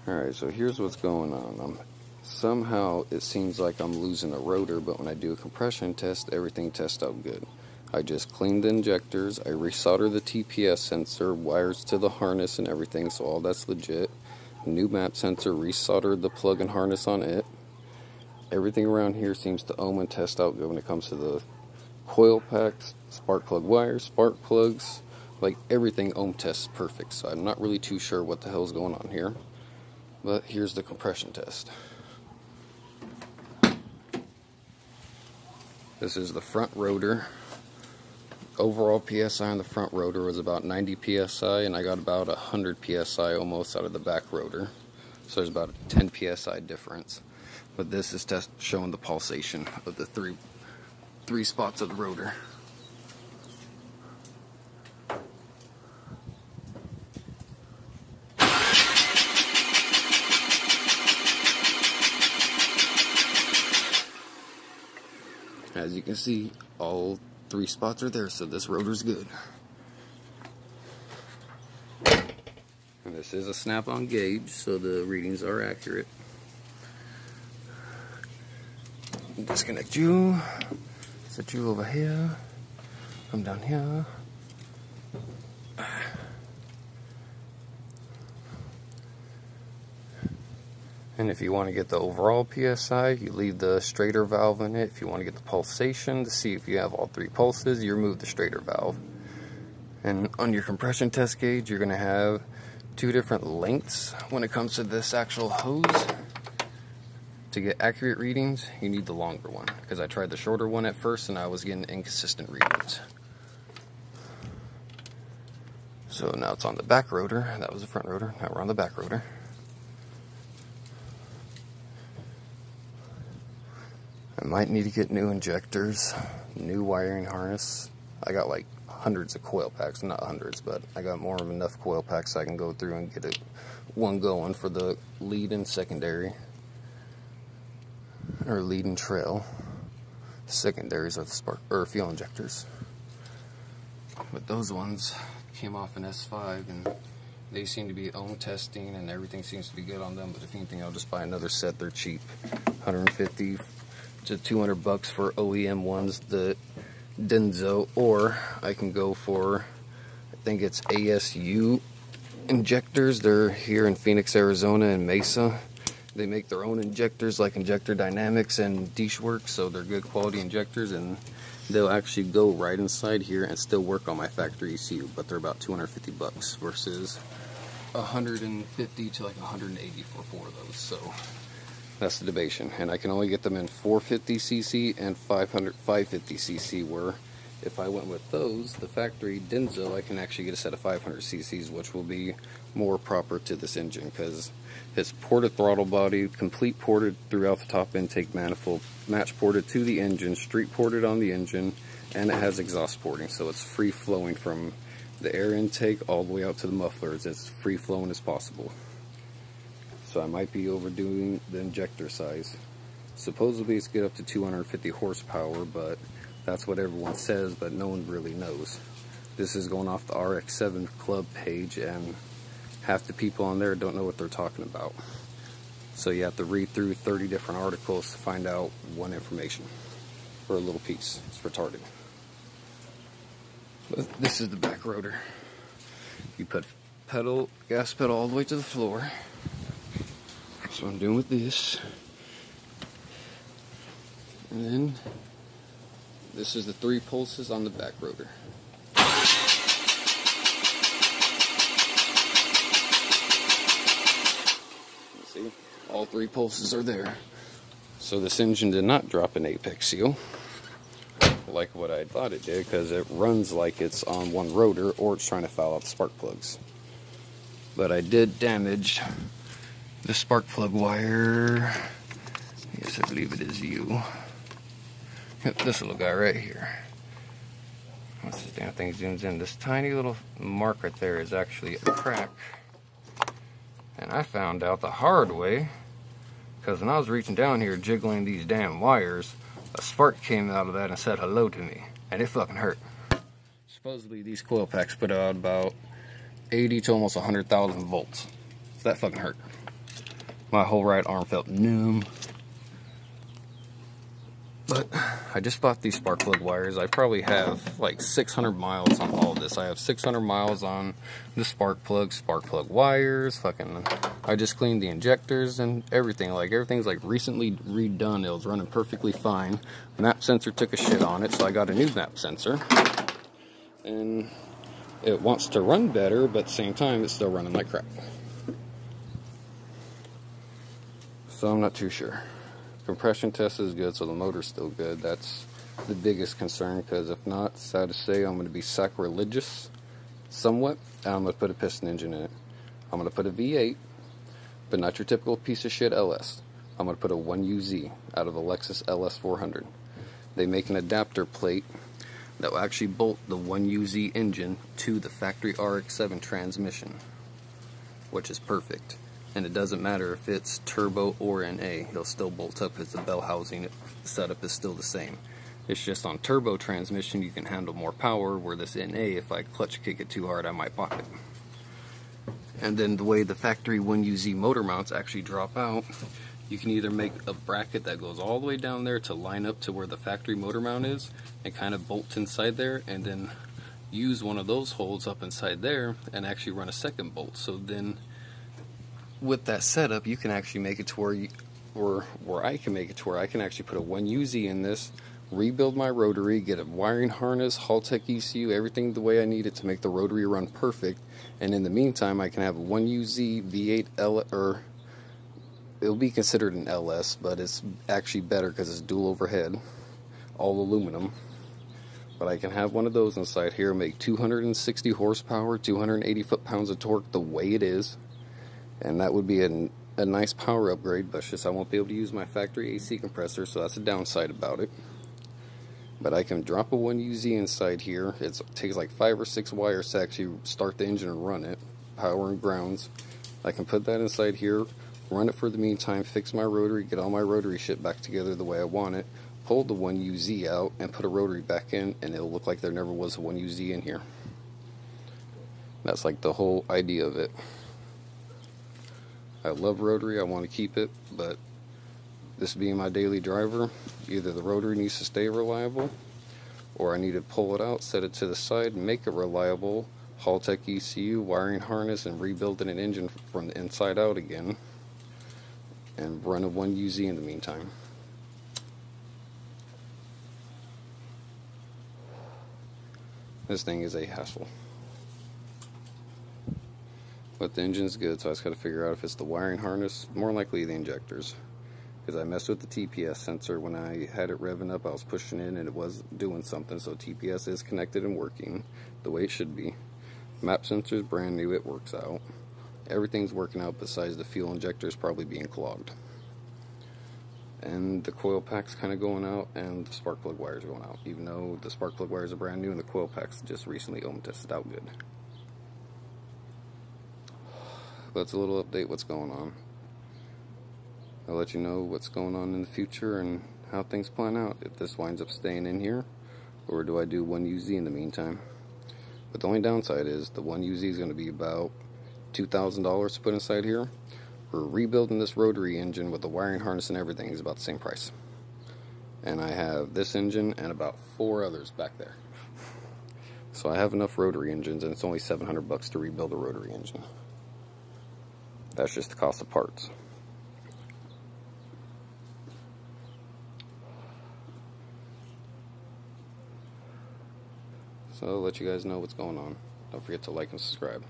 Alright, so here's what's going on. Somehow it seems like I'm losing a rotor, but when I do a compression test, everything tests out good. I just cleaned the injectors, I resoldered the TPS sensor, wires to the harness and everything, so all that's legit. New map sensor, resoldered the plug and harness on it. Everything around here seems to ohm and test out good when it comes to the coil packs, spark plug wires, spark plugs, like everything ohm tests perfect. So I'm not really too sure what the hell's going on here. But here's the compression test. This is the front rotor. Overall PSI on the front rotor was about 90 PSI, and I got about 100 PSI almost out of the back rotor. So there's about a 10 PSI difference. But this is showing the pulsation of the three spots of the rotor. As you can see, all 3 spots are there, so this rotor's good. And this is a snap-on gauge, so the readings are accurate. Disconnect you. Set you over here. Come down here. And if you want to get the overall PSI, you leave the straighter valve in it. If you want to get the pulsation to see if you have all 3 pulses, you remove the straighter valve. And on your compression test gauge, you're going to have 2 different lengths when it comes to this actual hose. To get accurate readings, you need the longer one, because I tried the shorter one at first and I was getting inconsistent readings. So now it's on the back rotor. That was the front rotor. Now we're on the back rotor. I might need to get new injectors, new wiring harness. I got like hundreds of coil packs, not hundreds, but I got more of enough coil packs so I can go through and get one going for the lead and secondary, or lead and trail. Secondaries are the spark or fuel injectors. But those ones came off an S5 and they seem to be ohm testing and everything seems to be good on them. But if anything, I'll just buy another set. They're cheap, 150 to 200 bucks for OEM ones, the Denso, or I can go for, I think it's ASU injectors. They're here in Phoenix, Arizona, and Mesa. They make their own injectors like Injector Dynamics and deatschwerks, so they're good quality injectors, and they'll actually go right inside here and still work on my factory ECU, but they're about 250 bucks versus 150 to like 180 for 4 of those. So that's the debation, and I can only get them in 450cc and 550cc, where if I went with those, the factory Denso, I can actually get a set of 500cc's, which will be more proper to this engine, because it's ported throttle body, complete ported throughout the top intake manifold, match ported to the engine, street ported on the engine, and it has exhaust porting, so it's free flowing from the air intake all the way out to the mufflers. It's free flowing as possible. So I might be overdoing the injector size. Supposedly it's good up to 250 horsepower, but that's what everyone says, but no one really knows. This is going off the RX-7 club page, and half the people on there don't know what they're talking about. So you have to read through 30 different articles to find out one information, or a little piece. It's retarded. But this is the back rotor. You put gas pedal all the way to the floor. That's what I'm doing with this. And then this is the 3 pulses on the back rotor. See, all 3 pulses are there. So this engine did not drop an apex seal like what I thought it did, because it runs like it's on one rotor or it's trying to foul out the spark plugs. But I did damage the spark plug wire. Yes, I believe it is you. Yep, this little guy right here. Once this damn thing zooms in, this tiny little mark right there is actually a crack. And I found out the hard way, because when I was reaching down here jiggling these damn wires, a spark came out of that and said hello to me, and it fucking hurt. Supposedly these coil packs put out about 80 to almost 100,000 volts. So that fucking hurt. My whole right arm felt numb. But I just bought these spark plug wires. I probably have like 600 miles on all of this. I have 600 miles on the spark plug wires. I just cleaned the injectors and everything. Like, everything's like recently redone. It was running perfectly fine. The map sensor took a shit on it, so I got a new map sensor. And it wants to run better, but at the same time, it's still running like crap. So I'm not too sure. Compression test is good, so the motor's still good. That's the biggest concern, because if not, sad to say, I'm going to be sacrilegious somewhat, and I'm going to put a piston engine in it. I'm going to put a V8, but not your typical piece of shit LS. I'm going to put a 1UZ out of a Lexus LS400. They make an adapter plate that will actually bolt the 1UZ engine to the factory RX-7 transmission, which is perfect. And it doesn't matter if it's turbo or NA, he'll still bolt up because the bell housing setup is still the same. It's just on turbo transmission you can handle more power, where this NA, if I clutch kick it too hard, I might pop it. And then the way the factory 1UZ motor mounts actually drop out, you can either make a bracket that goes all the way down there to line up to where the factory motor mount is and kind of bolt inside there, and then use one of those holes up inside there and actually run a second bolt. So then with that setup, you can actually make it to where I can make it to where I can actually put a 1UZ in this, rebuild my rotary, get a wiring harness, Haltech ECU, everything the way I need it to make the rotary run perfect. And in the meantime, I can have a 1UZ V8 L, or it'll be considered an LS, but it's actually better because it's dual overhead, all aluminum. But I can have one of those inside here, make 260 horsepower, 280 foot-pounds of torque the way it is. And that would be a nice power upgrade, but it's just I won't be able to use my factory AC compressor, so that's a downside about it. But I can drop a 1UZ inside here. It takes like 5 or 6 wires to actually start the engine and run it, power and grounds. I can put that inside here, run it for the meantime, fix my rotary, get all my rotary shit back together the way I want it, pull the 1UZ out, and put a rotary back in, and it'll look like there never was a 1UZ in here. That's like the whole idea of it. I love rotary, I want to keep it, but this being my daily driver, either the rotary needs to stay reliable, or I need to pull it out, set it to the side, make it reliable, Haltech ECU, wiring harness, and rebuild an engine from the inside out again, and run a 1UZ in the meantime. This thing is a hassle. But the engine's good, so I just got to figure out if it's the wiring harness, more likely the injectors. Because I messed with the TPS sensor when I had it revving up, I was pushing in and it was doing something, so TPS is connected and working the way it should be. Map sensor is brand new, it works out. Everything's working out besides the fuel injectors probably being clogged. And the coil pack's kind of going out, and the spark plug wires going out, even though the spark plug wires are brand new and the coil pack's just recently ohm tested out good. But it's a little update what's going on. I'll let you know what's going on in the future and how things plan out, if this winds up staying in here, or do I do 1UZ in the meantime. But the only downside is the 1UZ is going to be about $2,000 to put inside here. We're rebuilding this rotary engine with the wiring harness and everything is about the same price. And I have this engine and about 4 others back there. So I have enough rotary engines, and it's only $700 to rebuild a rotary engine. That's just the cost of parts. So I'll let you guys know what's going on. Don't forget to like and subscribe.